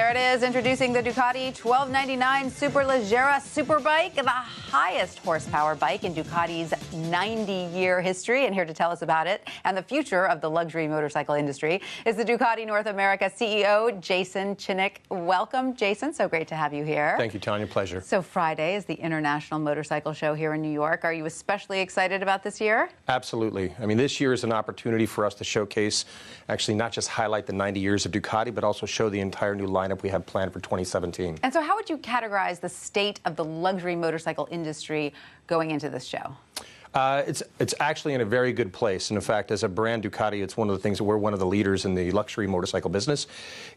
There it is, introducing the Ducati 1299 Superleggera Superbike, the highest horsepower bike in Ducati's 90-year history. And here to tell us about it and the future of the luxury motorcycle industry is the Ducati North America CEO, Jason Chinnock. Welcome, Jason. So great to have you here. Thank you, Tanya. Pleasure. So Friday is the International Motorcycle Show here in New York. Are you especially excited about this year? Absolutely. I mean, this year is an opportunity for us to showcase, actually not just highlight the 90 years of Ducati, but also show the entire new lineup we have planned for 2017. And so how would you categorize the state of the luxury motorcycle industry going into this show? It's actually in a very good place. And in fact, as a brand Ducati, it's one of the things that we're one of the leaders in the luxury motorcycle business.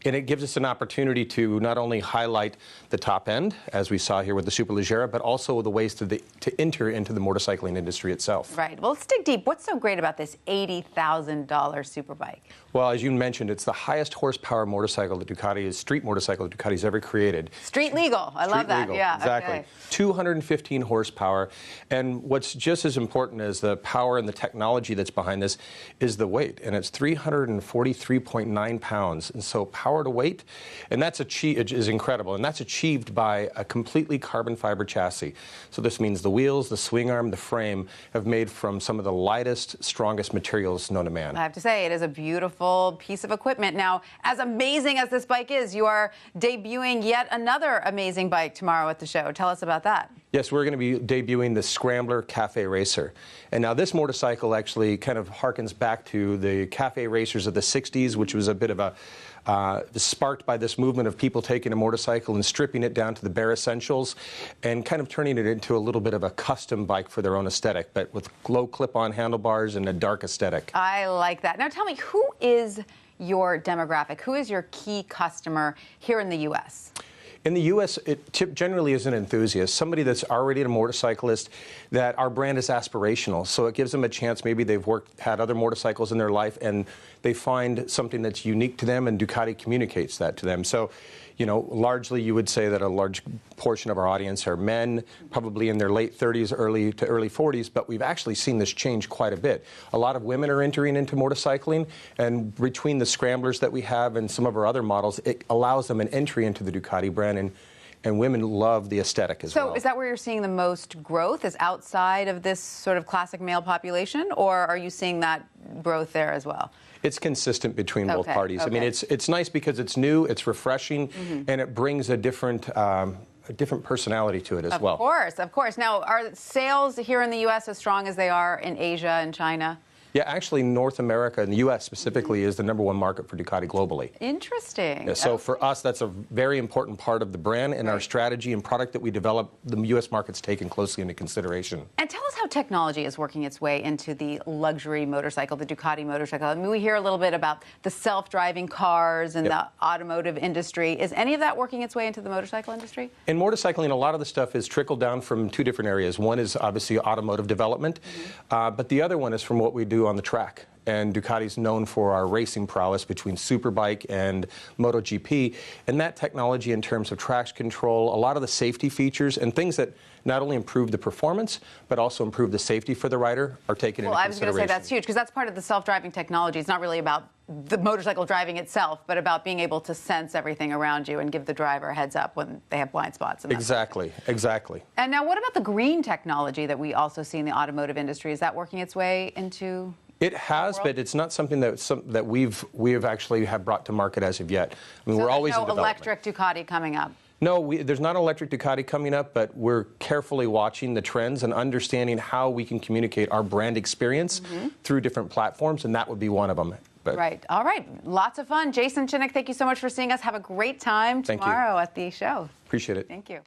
And it gives us an opportunity to not only highlight the top end, as we saw here with the Superleggera, but also the ways to enter into the motorcycling industry itself. Right. Well, let's dig deep. What's so great about this $80,000 Superbike? Well, as you mentioned, it's the highest horsepower motorcycle that street motorcycle that Ducati's ever created. Street legal. I love that. Legal. Yeah. Exactly. Okay. 215 horsepower. And what's just as important as the power and the technology that's behind this is the weight. And it's 343.9 pounds. And so power to weight, and that's is incredible. And that's achieved by a completely carbon fiber chassis. So this means the wheels, the swing arm, the frame have made from some of the lightest, strongest materials known to man. I have to say, it is a beautiful piece of equipment. Now, as amazing as this bike is, you are debuting yet another amazing bike tomorrow at the show. Tell us about that. Yes, we're going to be debuting the Scrambler Cafe Racer. And now this motorcycle actually kind of harkens back to the cafe racers of the 60s, which was a bit of a sparked by this movement of people taking a motorcycle and stripping it down to the bare essentials and kind of turning it into a little bit of a custom bike for their own aesthetic, but with low clip-on handlebars and a dark aesthetic. I like that. Now tell me, who is your demographic? Who is your key customer here in the U.S.? In the U.S., it generally is an enthusiast, somebody that's already a motorcyclist, that our brand is aspirational. So it gives them a chance. Maybe they've had other motorcycles in their life, and they find something that's unique to them, and Ducati communicates that to them. So, you know, largely you would say that a large portion of our audience are men, probably in their late 30s, early 40s, but we've actually seen this change quite a bit. A lot of women are entering into motorcycling, and between the Scramblers that we have and some of our other models, it allows them an entry into the Ducati brand, and women love the aesthetic as well. So is that where you're seeing the most growth, is outside of this sort of classic male population, or are you seeing that growth there as well? It's consistent between both parties. Okay. I mean, it's nice because it's new, it's refreshing, and it brings a different personality to it as well. Of course. Now, are sales here in the U.S. as strong as they are in Asia and China? Yeah, actually, North America and the U.S. specifically is the #1 market for Ducati globally. Interesting. Yeah, so for us, that's a very important part of the brand and our strategy and product that we develop. The U.S. market's taken closely into consideration. And tell us how technology is working its way into the luxury motorcycle, the Ducati motorcycle. I mean, we hear a little bit about the self-driving cars and the automotive industry. Is any of that working its way into the motorcycle industry? In motorcycling, a lot of the stuff is trickled down from two different areas. One is obviously automotive development, but the other one is from what we do on the track. And Ducati's known for our racing prowess between Superbike and MotoGP. And that technology in terms of traction control, a lot of the safety features and things that not only improve the performance, but also improve the safety for the rider are taken into consideration. Well, I was going to say that's huge, because that's part of the self-driving technology. It's not really about the motorcycle driving itself, but about being able to sense everything around you and give the driver a heads up when they have blind spots. And exactly. And now what about the green technology that we also see in the automotive industry? Is that working its way into... It has, but it's not something that we've actually have brought to market as of yet. I mean, so we're always in development. Electric Ducati coming up. No, there's not an electric Ducati coming up, but we're carefully watching the trends and understanding how we can communicate our brand experience through different platforms, and that would be one of them. Right. All right. Lots of fun. Jason Chinnock, thank you so much for seeing us. Have a great time tomorrow at the show. Appreciate it. Thank you.